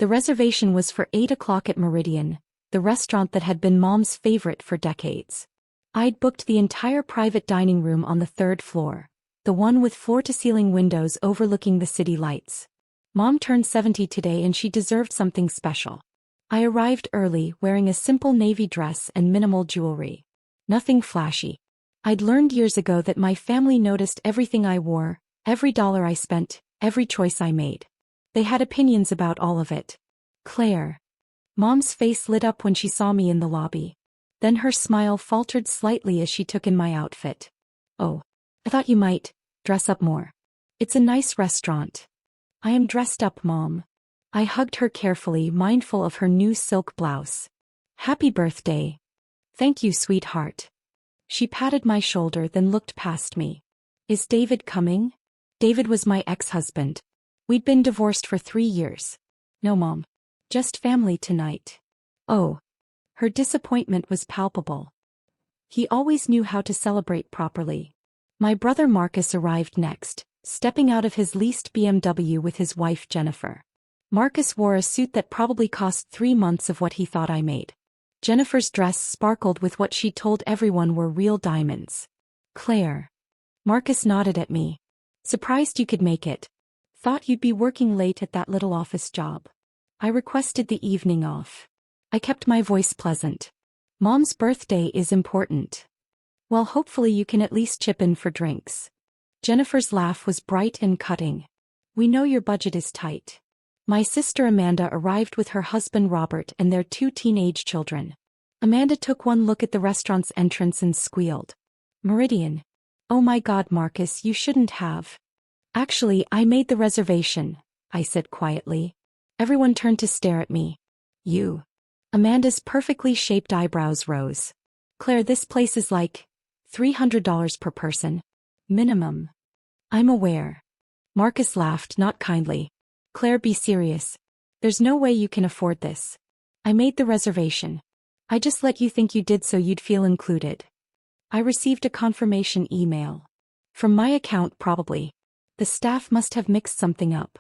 The reservation was for 8 o'clock at Meridian, the restaurant that had been Mom's favorite for decades. I'd booked the entire private dining room on the 3rd floor, the one with floor-to-ceiling windows overlooking the city lights. Mom turned 70 today and she deserved something special. I arrived early, wearing a simple navy dress and minimal jewelry. Nothing flashy. I'd learned years ago that my family noticed everything I wore, every dollar I spent, every choice I made. They had opinions about all of it. Claire. Mom's face lit up when she saw me in the lobby. Then her smile faltered slightly as she took in my outfit. Oh, I thought you might dress up more. It's a nice restaurant. I am dressed up, Mom. I hugged her carefully, mindful of her new silk blouse. Happy birthday. Thank you, sweetheart. She patted my shoulder then looked past me. Is David coming? David was my ex-husband. We'd been divorced for 3 years. No, Mom. Just family tonight. Oh. Her disappointment was palpable. He always knew how to celebrate properly. My brother Marcus arrived next, stepping out of his leased BMW with his wife Jennifer. Marcus wore a suit that probably cost 3 months of what he thought I made. Jennifer's dress sparkled with what she told everyone were real diamonds. Claire. Marcus nodded at me. Surprised you could make it. Thought you'd be working late at that little office job. I requested the evening off. I kept my voice pleasant. Mom's birthday is important. Well, hopefully you can at least chip in for drinks. Jennifer's laugh was bright and cutting. We know your budget is tight. My sister Amanda arrived with her husband Robert and their 2 teenage children. Amanda took one look at the restaurant's entrance and squealed. Meridian. Oh my God, Marcus, you shouldn't have. Actually, I made the reservation, I said quietly. Everyone turned to stare at me. You. Amanda's perfectly shaped eyebrows rose. Claire, this place is like $300 per person. Minimum. I'm aware. Marcus laughed, not kindly. Claire, be serious. There's no way you can afford this. I made the reservation. I just let you think you did so you'd feel included. I received a confirmation email. From my account, probably. The staff must have mixed something up.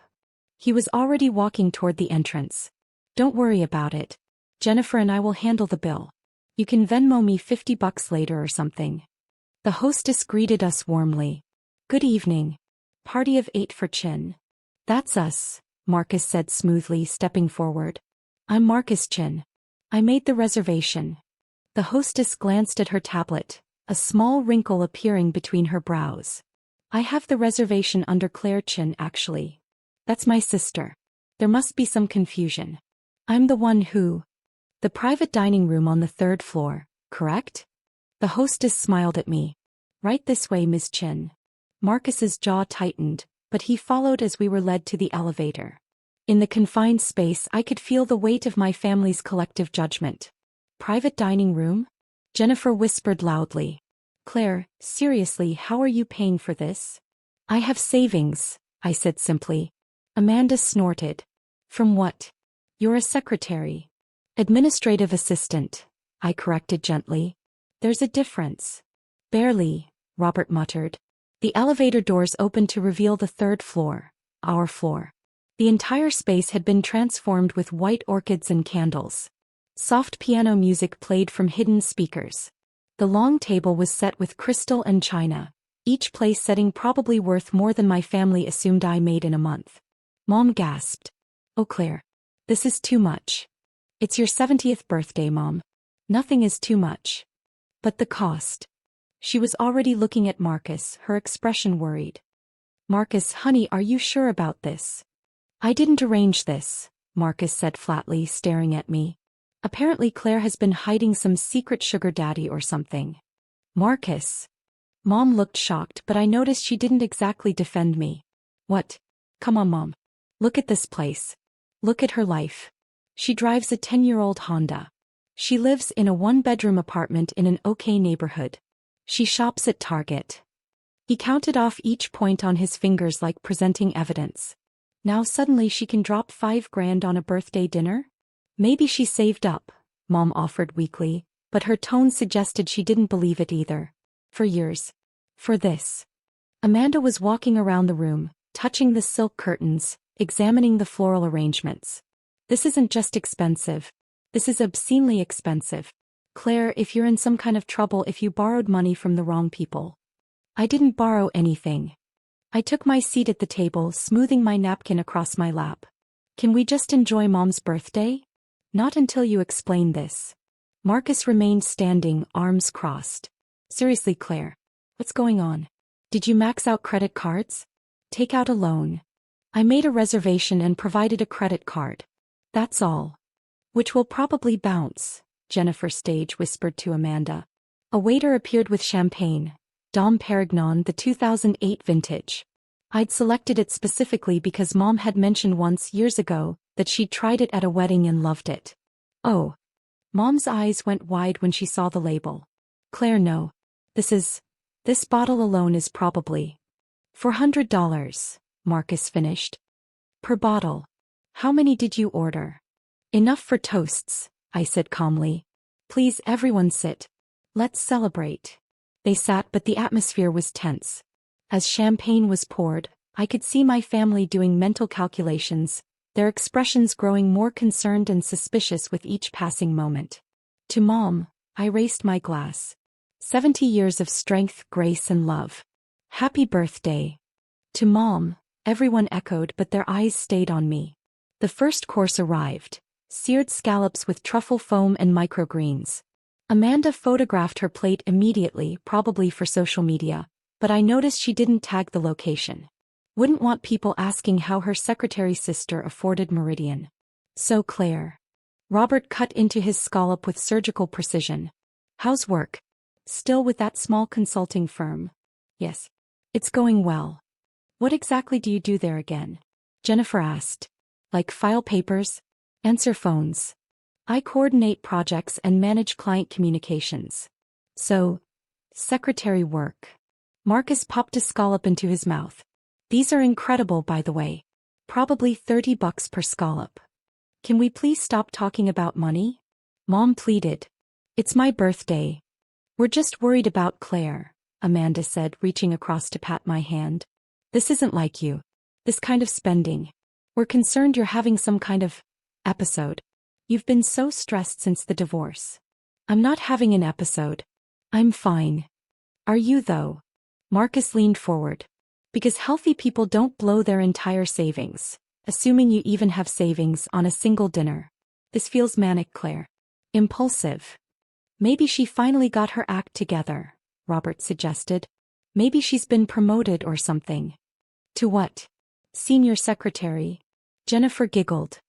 He was already walking toward the entrance. Don't worry about it. Jennifer and I will handle the bill. You can Venmo me $50 later or something. The hostess greeted us warmly. Good evening. Party of 8 for Chin. That's us, Marcus said smoothly, stepping forward. I'm Marcus Chin. I made the reservation. The hostess glanced at her tablet, a small wrinkle appearing between her brows. I have the reservation under Claire Chin, actually. That's my sister. There must be some confusion. I'm the one who... The private dining room on the 3rd floor, correct? The hostess smiled at me. Right this way, Ms. Chin. Marcus's jaw tightened, but he followed as we were led to the elevator. In the confined space, I could feel the weight of my family's collective judgment. Private dining room? Jennifer whispered loudly. Claire, seriously, how are you paying for this? I have savings, I said simply. Amanda snorted. From what? You're a secretary. Administrative assistant, I corrected gently. There's a difference. Barely, Robert muttered. The elevator doors opened to reveal the 3rd floor, our floor. The entire space had been transformed with white orchids and candles. Soft piano music played from hidden speakers. The long table was set with crystal and china, each place setting probably worth more than my family assumed I made in a month. Mom gasped. Oh, Claire. This is too much. It's your 70th birthday, Mom. Nothing is too much. But the cost. She was already looking at Marcus, her expression worried. Marcus, honey, are you sure about this? I didn't arrange this, Marcus said flatly, staring at me. Apparently Claire has been hiding some secret sugar daddy or something. Marcus. Mom looked shocked, but I noticed she didn't exactly defend me. What? Come on, Mom. Look at this place. Look at her life. She drives a 10-year-old Honda. She lives in a 1-bedroom apartment in an okay neighborhood. She shops at Target. He counted off each point on his fingers like presenting evidence. Now suddenly she can drop $5,000 on a birthday dinner? Maybe she saved up, Mom offered weakly, but her tone suggested she didn't believe it either. For years. For this. Amanda was walking around the room, touching the silk curtains, examining the floral arrangements. This isn't just expensive. This is obscenely expensive. Claire, if you're in some kind of trouble if you borrowed money from the wrong people. I didn't borrow anything. I took my seat at the table, smoothing my napkin across my lap. Can we just enjoy Mom's birthday? Not until you explain this. Marcus remained standing, arms crossed. Seriously, Claire. What's going on? Did you max out credit cards? Take out a loan. I made a reservation and provided a credit card. That's all. Which will probably bounce, Jennifer Stage whispered to Amanda. A waiter appeared with champagne. Dom Perignon, the 2008 vintage. I'd selected it specifically because Mom had mentioned once years ago that she'd tried it at a wedding and loved it. Oh. Mom's eyes went wide when she saw the label. Claire, no. This bottle alone is probably $400, Marcus finished. Per bottle. How many did you order? Enough for toasts, I said calmly. Please everyone sit. Let's celebrate. They sat, but the atmosphere was tense. As champagne was poured, I could see my family doing mental calculations, their expressions growing more concerned and suspicious with each passing moment. To Mom, I raised my glass. 70 years of strength, grace and love. Happy birthday. To Mom, everyone echoed, but their eyes stayed on me. The first course arrived. Seared scallops with truffle foam and microgreens. Amanda photographed her plate immediately, probably for social media, but I noticed she didn't tag the location. Wouldn't want people asking how her secretary's sister afforded Meridian. So Claire. Robert cut into his scallop with surgical precision. How's work? Still with that small consulting firm? Yes. It's going well. What exactly do you do there again? Jennifer asked. Like file papers? Answer phones. I coordinate projects and manage client communications. So, secretary work. Marcus popped a scallop into his mouth. These are incredible, by the way. Probably $30 per scallop. Can we please stop talking about money? Mom pleaded. It's my birthday. We're just worried about Claire, Amanda said, reaching across to pat my hand. This isn't like you. This kind of spending. We're concerned you're having some kind of episode. You've been so stressed since the divorce. I'm not having an episode. I'm fine. Are you though? Marcus leaned forward. Because healthy people don't blow their entire savings, assuming you even have savings, on a single dinner. This feels manic, Claire. Impulsive. Maybe she finally got her act together, Robert suggested. Maybe she's been promoted or something. To what? Senior secretary. Jennifer giggled.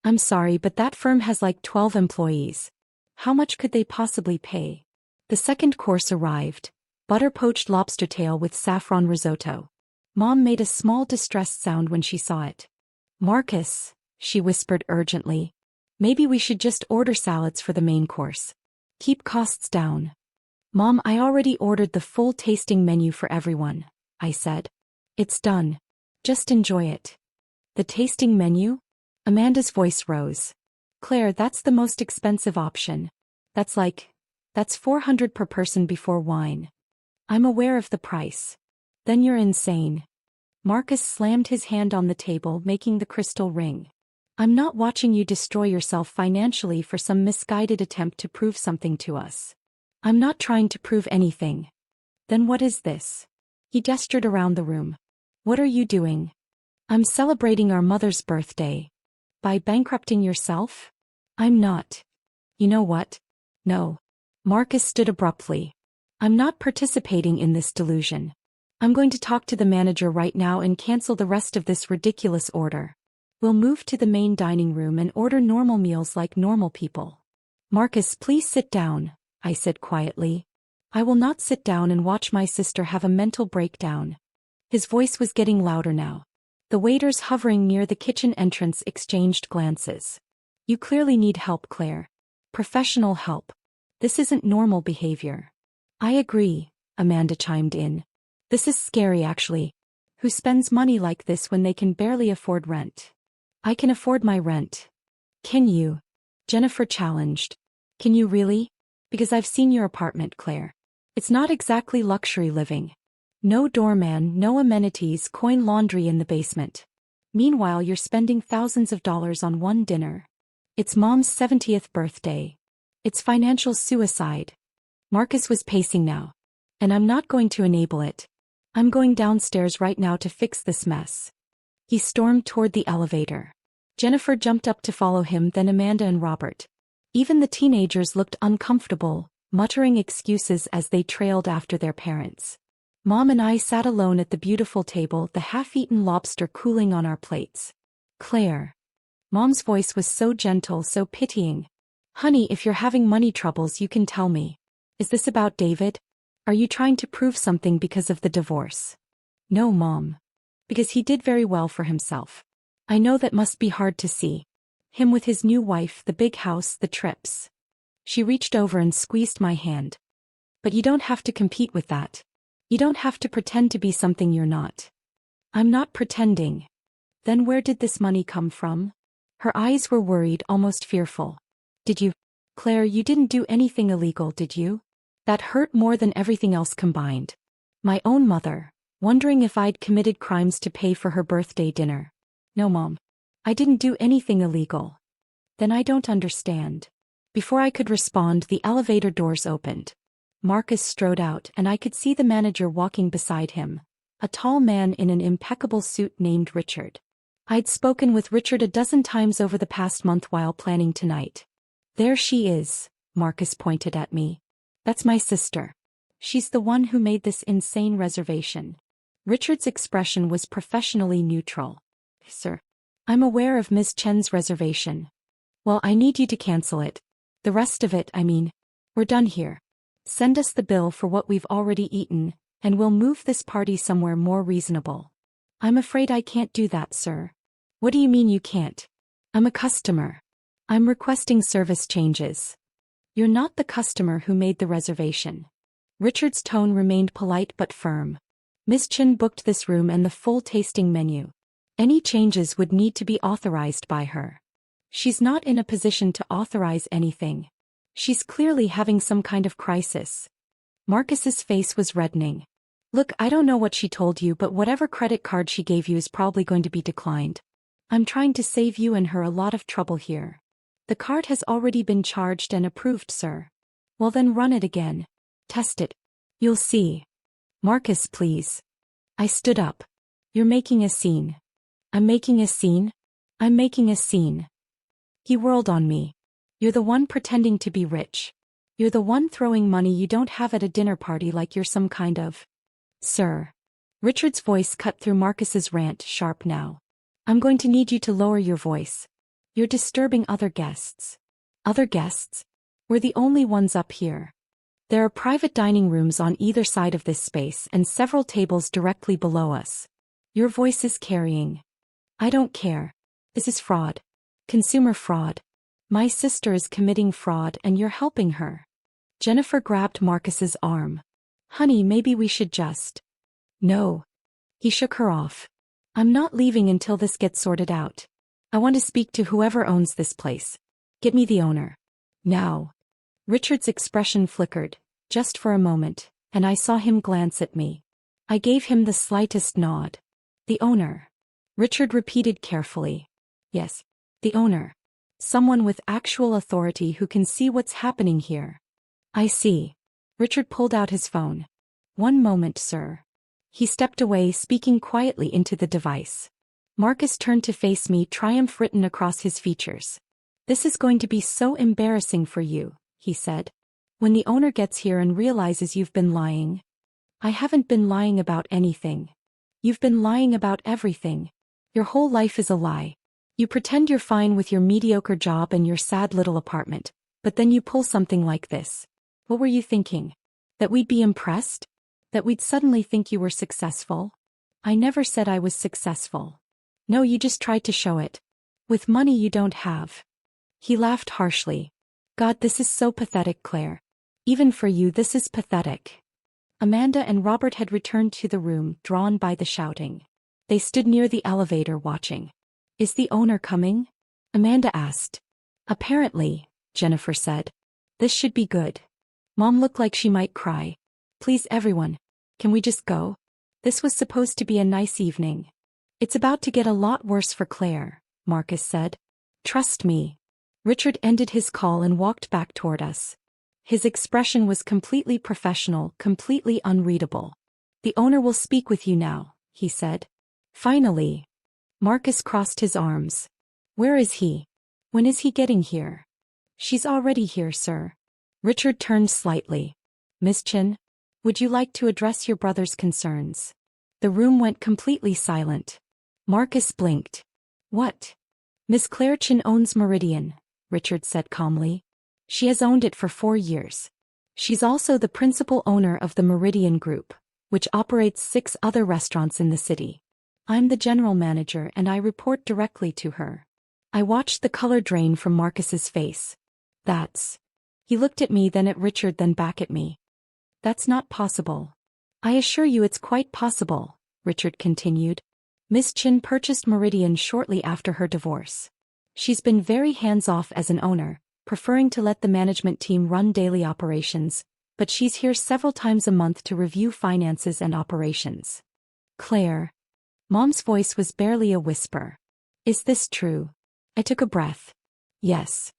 I'm sorry, but that firm has like 12 employees. How much could they possibly pay? The second course arrived. Butter-poached lobster tail with saffron risotto. Mom made a small distressed sound when she saw it. Marcus, she whispered urgently. Maybe we should just order salads for the main course. Keep costs down. Mom, I already ordered the full tasting menu for everyone, I said. It's done. Just enjoy it. The tasting menu? Amanda's voice rose. Claire, that's the most expensive option. That's $400 per person before wine. I'm aware of the price. Then you're insane. Marcus slammed his hand on the table, making the crystal ring. I'm not watching you destroy yourself financially for some misguided attempt to prove something to us. I'm not trying to prove anything. Then what is this? He gestured around the room. What are you doing? I'm celebrating our mother's birthday. By bankrupting yourself? I'm not. You know what? No. Marcus stood abruptly. I'm not participating in this delusion. I'm going to talk to the manager right now and cancel the rest of this ridiculous order. We'll move to the main dining room and order normal meals like normal people. Marcus, please sit down, I said quietly. I will not sit down and watch my sister have a mental breakdown. His voice was getting louder now. The waiters hovering near the kitchen entrance exchanged glances. You clearly need help, Claire. Professional help. This isn't normal behavior. I agree, Amanda chimed in. This is scary actually. Who spends money like this when they can barely afford rent? I can afford my rent. Can you? Jennifer challenged. Can you really? Because I've seen your apartment, Claire. It's not exactly luxury living. No doorman, no amenities, coin laundry in the basement. Meanwhile, you're spending thousands of dollars on one dinner. It's Mom's 70th birthday. It's financial suicide. Marcus was pacing now. And I'm not going to enable it. I'm going downstairs right now to fix this mess. He stormed toward the elevator. Jennifer jumped up to follow him, then Amanda and Robert. Even the teenagers looked uncomfortable, muttering excuses as they trailed after their parents. Mom and I sat alone at the beautiful table, the half-eaten lobster cooling on our plates. Claire. Mom's voice was so gentle, so pitying. Honey, if you're having money troubles, you can tell me. Is this about David? Are you trying to prove something because of the divorce? No, Mom. Because he did very well for himself. I know that must be hard to see. Him with his new wife, the big house, the trips. She reached over and squeezed my hand. But you don't have to compete with that. You don't have to pretend to be something you're not. I'm not pretending. Then where did this money come from? Her eyes were worried, almost fearful. Did you? Claire, you didn't do anything illegal, did you? That hurt more than everything else combined. My own mother, wondering if I'd committed crimes to pay for her birthday dinner. No, Mom. I didn't do anything illegal. Then I don't understand. Before I could respond, the elevator doors opened. Marcus strode out, and I could see the manager walking beside him, a tall man in an impeccable suit named Richard. I'd spoken with Richard a dozen times over the past month while planning tonight. There she is, Marcus pointed at me. That's my sister. She's the one who made this insane reservation. Richard's expression was professionally neutral. Sir, I'm aware of Ms. Chen's reservation. Well, I need you to cancel it. The rest of it, I mean. We're done here. Send us the bill for what we've already eaten, and we'll move this party somewhere more reasonable. I'm afraid I can't do that, sir. What do you mean you can't? I'm a customer. I'm requesting service changes. You're not the customer who made the reservation. Richard's tone remained polite but firm. Miss Chen booked this room and the full tasting menu. Any changes would need to be authorized by her. She's not in a position to authorize anything. She's clearly having some kind of crisis. Marcus's face was reddening. Look, I don't know what she told you, but whatever credit card she gave you is probably going to be declined. I'm trying to save you and her a lot of trouble here. The card has already been charged and approved, sir. Well then run it again. Test it. You'll see. Marcus, please. I stood up. You're making a scene. I'm making a scene? I'm making a scene. He whirled on me. You're the one pretending to be rich. You're the one throwing money you don't have at a dinner party like you're some kind of... Sir. Richard's voice cut through Marcus's rant, sharp now. I'm going to need you to lower your voice. You're disturbing other guests. Other guests? We're the only ones up here. There are private dining rooms on either side of this space and several tables directly below us. Your voice is carrying. I don't care. This is fraud. Consumer fraud. My sister is committing fraud and you're helping her. Jennifer grabbed Marcus's arm. Honey, maybe we should just... No. He shook her off. I'm not leaving until this gets sorted out. I want to speak to whoever owns this place. Get me the owner. Now. Richard's expression flickered, just for a moment, and I saw him glance at me. I gave him the slightest nod. The owner. Richard repeated carefully. Yes, the owner. Someone with actual authority who can see what's happening here. I see. Richard pulled out his phone. One moment, sir. He stepped away, speaking quietly into the device. Marcus turned to face me, triumph written across his features. This is going to be so embarrassing for you, he said. When the owner gets here and realizes you've been lying. I haven't been lying about anything. You've been lying about everything. Your whole life is a lie. You pretend you're fine with your mediocre job and your sad little apartment, but then you pull something like this. What were you thinking? That we'd be impressed? That we'd suddenly think you were successful? I never said I was successful. No, you just tried to show it. With money you don't have. He laughed harshly. God, this is so pathetic, Claire. Even for you, this is pathetic. Amanda and Robert had returned to the room, drawn by the shouting. They stood near the elevator watching. Is the owner coming? Amanda asked. Apparently, Jennifer said. This should be good. Mom looked like she might cry. Please everyone, can we just go? This was supposed to be a nice evening. It's about to get a lot worse for Claire, Marcus said. Trust me. Richard ended his call and walked back toward us. His expression was completely professional, completely unreadable. "The owner will speak with you now," he said. "Finally." Marcus crossed his arms. "Where is he? When is he getting here?" "She's already here, sir." Richard turned slightly. "Miss Chin, would you like to address your brother's concerns?" The room went completely silent. Marcus blinked. "What?" "Miss Claire Chin owns Meridian," Richard said calmly. "She has owned it for 4 years. She's also the principal owner of the Meridian Group, which operates 6 other restaurants in the city. I'm the general manager and I report directly to her." I watched the color drain from Marcus's face. "That's..." He looked at me, then at Richard, then back at me. "That's not possible." "I assure you it's quite possible," Richard continued. "Miss Chin purchased Meridian shortly after her divorce. She's been very hands-off as an owner, preferring to let the management team run daily operations, but she's here several times a month to review finances and operations." "Claire." Mom's voice was barely a whisper. "Is this true?" I took a breath. "Yes."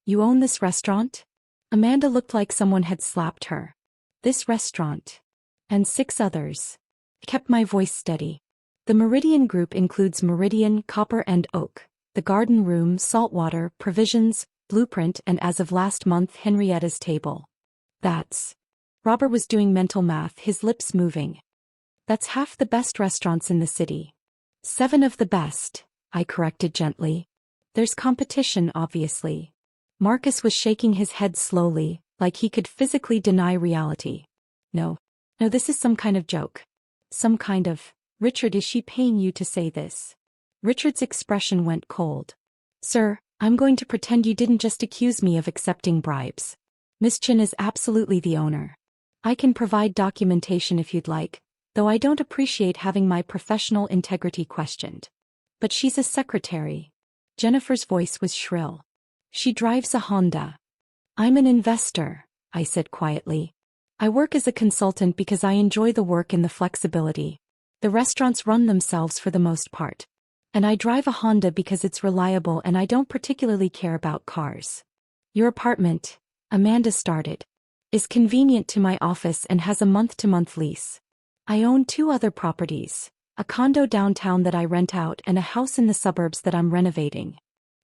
"You own this restaurant?" Amanda looked like someone had slapped her. "This restaurant. And 6 others." I kept my voice steady. "The Meridian Group includes Meridian, Copper and Oak, the Garden Room, Saltwater, Provisions, Blueprint, and as of last month, Henrietta's Table." "That's..." Robert was doing mental math, his lips moving. "That's half the best restaurants in the city." 7 of the best," I corrected gently. "There's competition, obviously." Marcus was shaking his head slowly, like he could physically deny reality. No, this is some kind of joke. Some kind of..." "Richard, is she paying you to say this?" Richard's expression went cold. "Sir, I'm going to pretend you didn't just accuse me of accepting bribes. Miss Chin is absolutely the owner. I can provide documentation if you'd like, though I don't appreciate having my professional integrity questioned. But she's a secretary." Jennifer's voice was shrill. "She drives a Honda." "I'm an investor," I said quietly. "I work as a consultant because I enjoy the work and the flexibility. The restaurants run themselves for the most part. And I drive a Honda because it's reliable and I don't particularly care about cars." "Your apartment," Amanda started, "is convenient to my office and has a month-to-month lease. I own 2 other properties, a condo downtown that I rent out and a house in the suburbs that I'm renovating."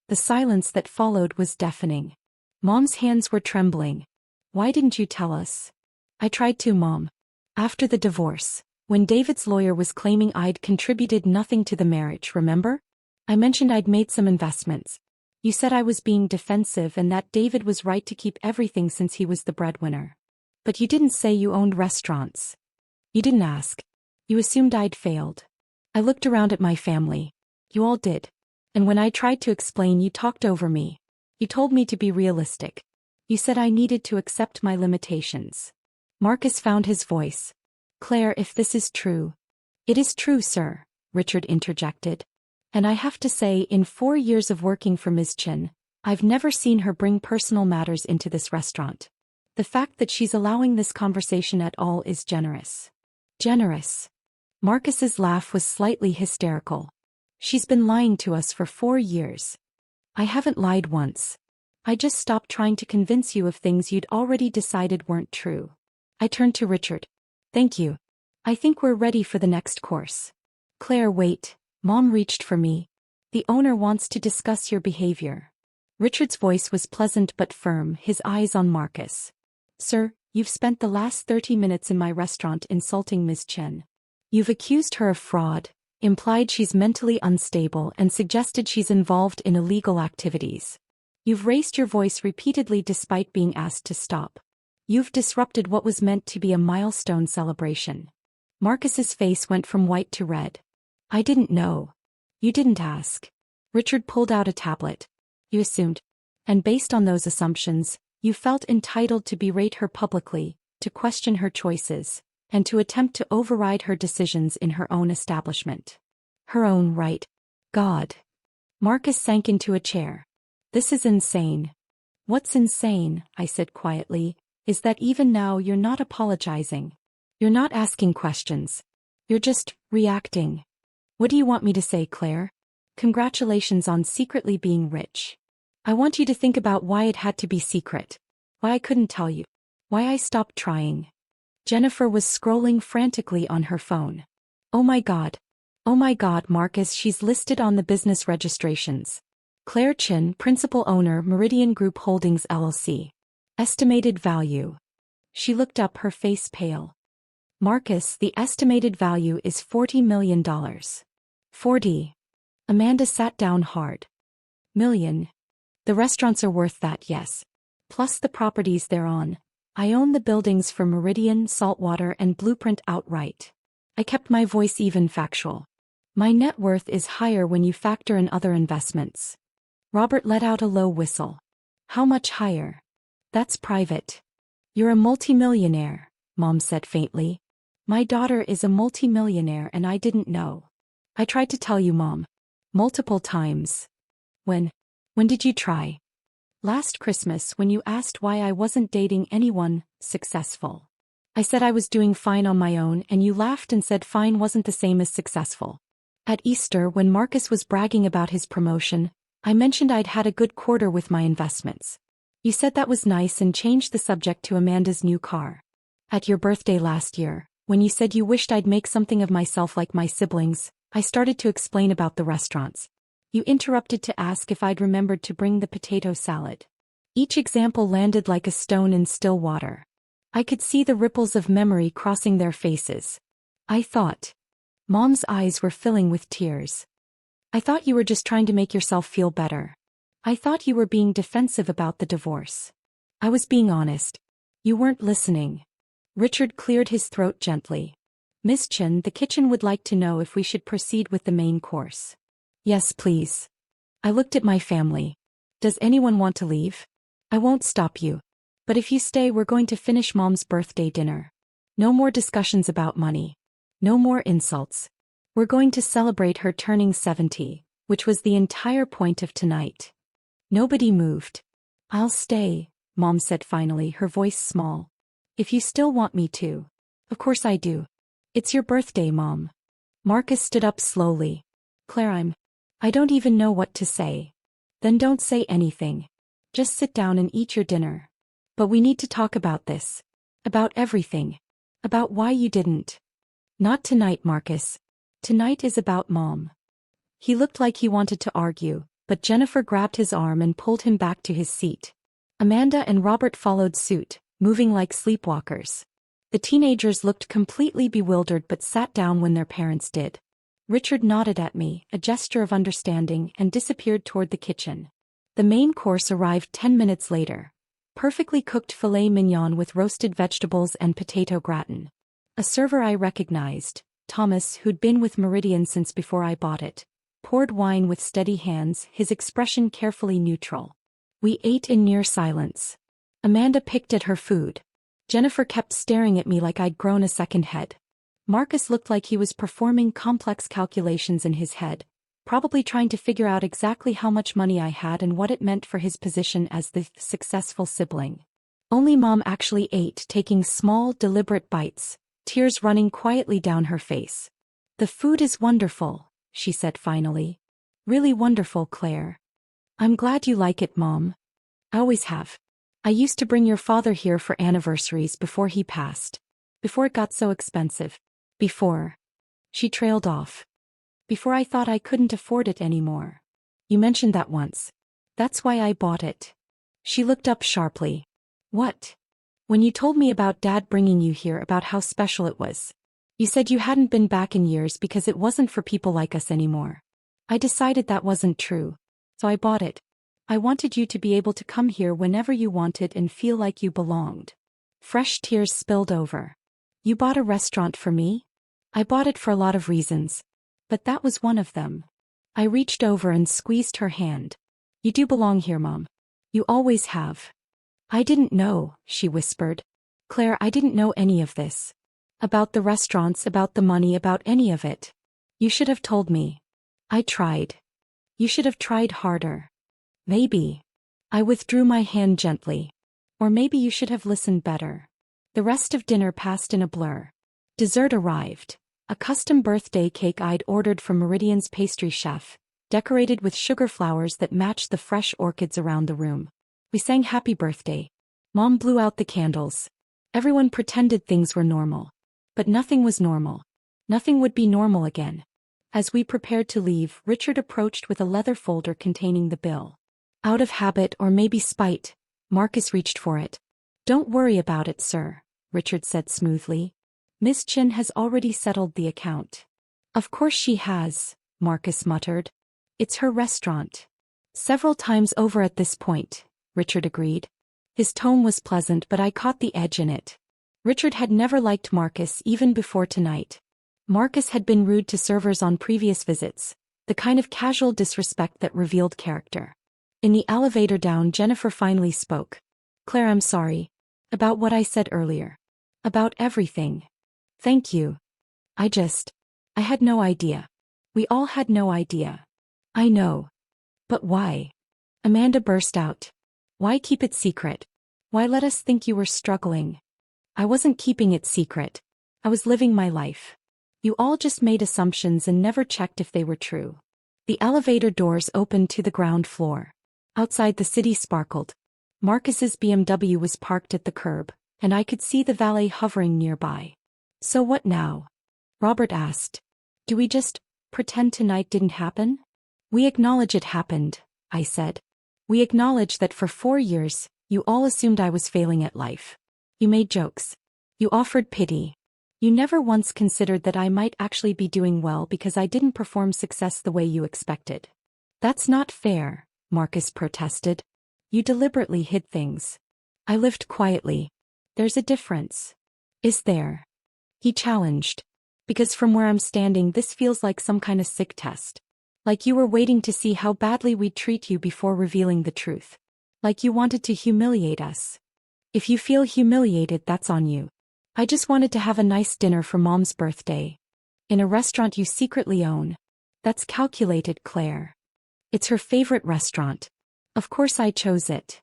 The silence that followed was deafening. Mom's hands were trembling. "Why didn't you tell us?" "I tried to, Mom. After the divorce, when David's lawyer was claiming I'd contributed nothing to the marriage, remember? I mentioned I'd made some investments. You said I was being defensive and that David was right to keep everything since he was the breadwinner. But you didn't say you owned restaurants. You didn't ask. You assumed I'd failed. I looked around at my family. You all did. And when I tried to explain, you talked over me. You told me to be realistic. You said I needed to accept my limitations." Marcus found his voice. "Claire, if this is true..." "It is true, sir," Richard interjected. "And I have to say, in 4 years of working for Ms. Chin, I've never seen her bring personal matters into this restaurant. The fact that she's allowing this conversation at all is generous." "Generous?" Marcus's laugh was slightly hysterical. "She's been lying to us for 4 years." "I haven't lied once. I just stopped trying to convince you of things you'd already decided weren't true." I turned to Richard. "Thank you. I think we're ready for the next course." "Claire, wait." Mom reached for me. "The owner wants to discuss your behavior." Richard's voice was pleasant but firm, his eyes on Marcus. "Sir, you've spent the last 30 minutes in my restaurant insulting Ms. Chen. You've accused her of fraud, implied she's mentally unstable, and suggested she's involved in illegal activities. You've raised your voice repeatedly despite being asked to stop. You've disrupted what was meant to be a milestone celebration." Marcus's face went from white to red. "I didn't know. You didn't ask." Richard pulled out a tablet. "You assumed. And based on those assumptions, you felt entitled to berate her publicly, to question her choices, and to attempt to override her decisions in her own establishment. Her own right. God." Marcus sank into a chair. "This is insane." "What's insane," I said quietly, "is that even now you're not apologizing. You're not asking questions. You're just reacting. What do you want me to say, Claire? Congratulations on secretly being rich." I want you to think about why it had to be secret. Why I couldn't tell you. Why I stopped trying. Jennifer was scrolling frantically on her phone. Oh my God. Oh my God, Marcus, she's listed on the business registrations. Claire Chin, principal owner, Meridian Group Holdings LLC. Estimated value. She looked up, her face pale. Marcus, the estimated value is $40 million. 40. Amanda sat down hard. Million. The restaurants are worth that, yes. Plus the properties they're on. I own the buildings for Meridian, Saltwater, and Blueprint outright. I kept my voice even, factual. My net worth is higher when you factor in other investments. Robert let out a low whistle. How much higher? That's private. You're a multimillionaire, Mom said faintly. My daughter is a multimillionaire and I didn't know. I tried to tell you, Mom. Multiple times. When did you try? Last Christmas, when you asked why I wasn't dating anyone successful. I said I was doing fine on my own and you laughed and said fine wasn't the same as successful. At Easter, when Marcus was bragging about his promotion, I mentioned I'd had a good quarter with my investments. You said that was nice and changed the subject to Amanda's new car. At your birthday last year, when you said you wished I'd make something of myself like my siblings, I started to explain about the restaurants. You interrupted to ask if I'd remembered to bring the potato salad. Each example landed like a stone in still water. I could see the ripples of memory crossing their faces. I thought. Mom's eyes were filling with tears. I thought you were just trying to make yourself feel better. I thought you were being defensive about the divorce. I was being honest. You weren't listening. Richard cleared his throat gently. Miss Chin, the kitchen would like to know if we should proceed with the main course. Yes, please. I looked at my family. Does anyone want to leave? I won't stop you. But if you stay, we're going to finish Mom's birthday dinner. No more discussions about money. No more insults. We're going to celebrate her turning 70, which was the entire point of tonight. Nobody moved. I'll stay, Mom said finally, her voice small. If you still want me to. Of course I do. It's your birthday, Mom. Marcus stood up slowly. Claire, I don't even know what to say. Then don't say anything. Just sit down and eat your dinner. But we need to talk about this. About everything. About why you didn't. Not tonight, Marcus. Tonight is about Mom. He looked like he wanted to argue, but Jennifer grabbed his arm and pulled him back to his seat. Amanda and Robert followed suit, moving like sleepwalkers. The teenagers looked completely bewildered but sat down when their parents did. Richard nodded at me, a gesture of understanding, and disappeared toward the kitchen. The main course arrived 10 minutes later. Perfectly cooked filet mignon with roasted vegetables and potato gratin. A server I recognized, Thomas, who'd been with Meridian since before I bought it, poured wine with steady hands, his expression carefully neutral. We ate in near silence. Amanda picked at her food. Jennifer kept staring at me like I'd grown a second head. Marcus looked like he was performing complex calculations in his head, probably trying to figure out exactly how much money I had and what it meant for his position as the successful sibling. Only Mom actually ate, taking small, deliberate bites, tears running quietly down her face. The food is wonderful, she said finally. Really wonderful, Claire. I'm glad you like it, Mom. I always have. I used to bring your father here for anniversaries before he passed. Before it got so expensive. Before. She trailed off. Before I thought I couldn't afford it anymore. You mentioned that once. That's why I bought it. She looked up sharply. What? When you told me about Dad bringing you here, about how special it was. You said you hadn't been back in years because it wasn't for people like us anymore. I decided that wasn't true. So I bought it. I wanted you to be able to come here whenever you wanted and feel like you belonged. Fresh tears spilled over. You bought a restaurant for me? I bought it for a lot of reasons. But that was one of them. I reached over and squeezed her hand. You do belong here, Mom. You always have. I didn't know, she whispered. Claire, I didn't know any of this. About the restaurants, about the money, about any of it. You should have told me. I tried. You should have tried harder. Maybe. I withdrew my hand gently. Or maybe you should have listened better. The rest of dinner passed in a blur. Dessert arrived. A custom birthday cake I'd ordered from Meridian's pastry chef, decorated with sugar flowers that matched the fresh orchids around the room. We sang Happy Birthday. Mom blew out the candles. Everyone pretended things were normal. But nothing was normal. Nothing would be normal again. As we prepared to leave, Richard approached with a leather folder containing the bill. Out of habit or maybe spite, Marcus reached for it. "Don't worry about it, sir," Richard said smoothly. "Miss Chin has already settled the account." "Of course she has," Marcus muttered. "It's her restaurant." "Several times over at this point," Richard agreed. His tone was pleasant, but I caught the edge in it. Richard had never liked Marcus even before tonight. Marcus had been rude to servers on previous visits, the kind of casual disrespect that revealed character. In the elevator down, Jennifer finally spoke. "Claire, I'm sorry. About what I said earlier. About everything. Thank you. I had no idea. We all had no idea." "I know. But why?" Amanda burst out. "Why keep it secret? Why let us think you were struggling?" "I wasn't keeping it secret. I was living my life. You all just made assumptions and never checked if they were true." The elevator doors opened to the ground floor. Outside, the city sparkled. Marcus's BMW was parked at the curb, and I could see the valet hovering nearby. "So what now?" Robert asked. "Do we just pretend tonight didn't happen?" "We acknowledge it happened," I said. "We acknowledge that for 4 years, you all assumed I was failing at life. You made jokes. You offered pity. You never once considered that I might actually be doing well because I didn't perform success the way you expected." "That's not fair," Marcus protested. "You deliberately hid things." "I lived quietly. There's a difference." "Is there?" he challenged. "Because from where I'm standing, this feels like some kind of sick test. Like you were waiting to see how badly we'd treat you before revealing the truth. Like you wanted to humiliate us. If you feel humiliated, that's on you. I just wanted to have a nice dinner for Mom's birthday. In a restaurant you secretly own. That's calculated, Claire. It's her favorite restaurant. Of course I chose it."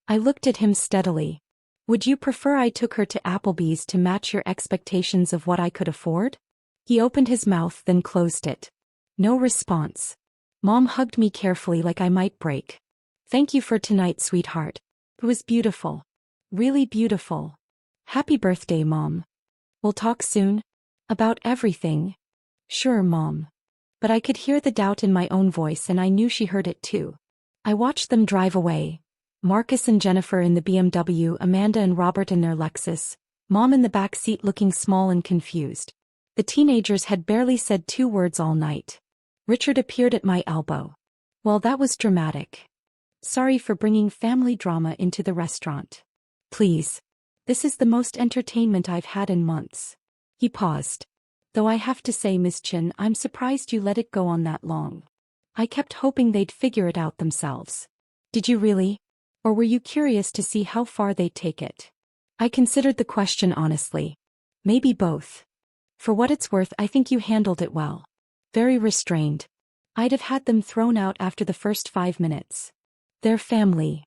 I looked at him steadily. "Would you prefer I took her to Applebee's to match your expectations of what I could afford?" He opened his mouth, then closed it. No response. Mom hugged me carefully like I might break. "Thank you for tonight, sweetheart. It was beautiful. Really beautiful. Happy birthday, Mom. We'll talk soon? About everything?" "Sure, Mom." But I could hear the doubt in my own voice, and I knew she heard it too. I watched them drive away. Marcus and Jennifer in the BMW, Amanda and Robert in their Lexus, Mom in the back seat looking small and confused. The teenagers had barely said 2 words all night. Richard appeared at my elbow. "Well, that was dramatic. Sorry for bringing family drama into the restaurant. Please. This is the most entertainment I've had in months." He paused. "Though I have to say, Miss Chin, I'm surprised you let it go on that long. I kept hoping they'd figure it out themselves." "Did you really? Or were you curious to see how far they'd take it?" I considered the question honestly. "Maybe both. For what it's worth, I think you handled it well. Very restrained. I'd have had them thrown out after the first 5 minutes. They're family.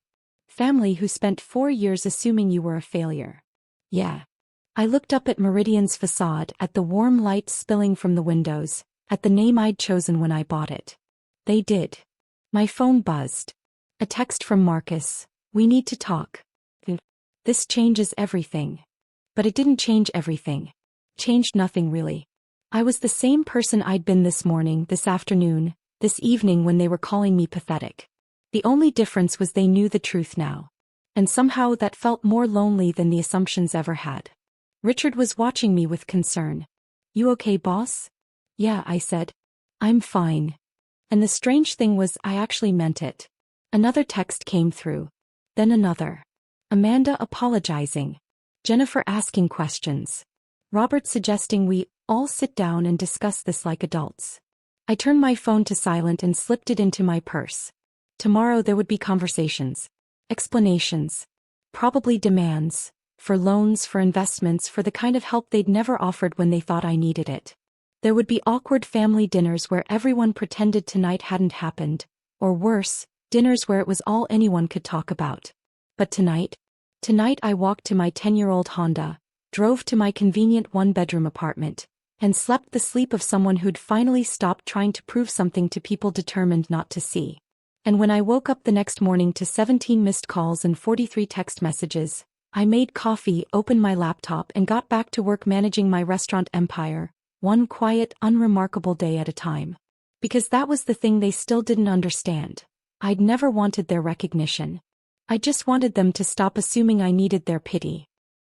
Family who spent 4 years assuming you were a failure." "Yeah." I looked up at Meridian's facade, at the warm light spilling from the windows, at the name I'd chosen when I bought it. They did. My phone buzzed. A text from Marcus. "We need to talk. This changes everything." But it didn't change everything. Changed nothing really. I was the same person I'd been this morning, this afternoon, this evening when they were calling me pathetic. The only difference was they knew the truth now. And somehow that felt more lonely than the assumptions ever had. Richard was watching me with concern. "You okay, boss?" "Yeah," I said. "I'm fine." And the strange thing was, I actually meant it. Another text came through. Then another. Amanda apologizing. Jennifer asking questions. Robert suggesting we all sit down and discuss this like adults. I turned my phone to silent and slipped it into my purse. Tomorrow there would be conversations. Explanations. Probably demands. For loans, for investments, for the kind of help they'd never offered when they thought I needed it. There would be awkward family dinners where everyone pretended tonight hadn't happened, or worse, dinners where it was all anyone could talk about. But tonight I walked to my 10-year-old Honda, drove to my convenient 1-bedroom apartment, and slept the sleep of someone who'd finally stopped trying to prove something to people determined not to see. And when I woke up the next morning to 17 missed calls and 43 text messages, I made coffee, opened my laptop, and got back to work managing my restaurant empire, one quiet, unremarkable day at a time. Because that was the thing they still didn't understand. I'd never wanted their recognition. I just wanted them to stop assuming I needed their pity.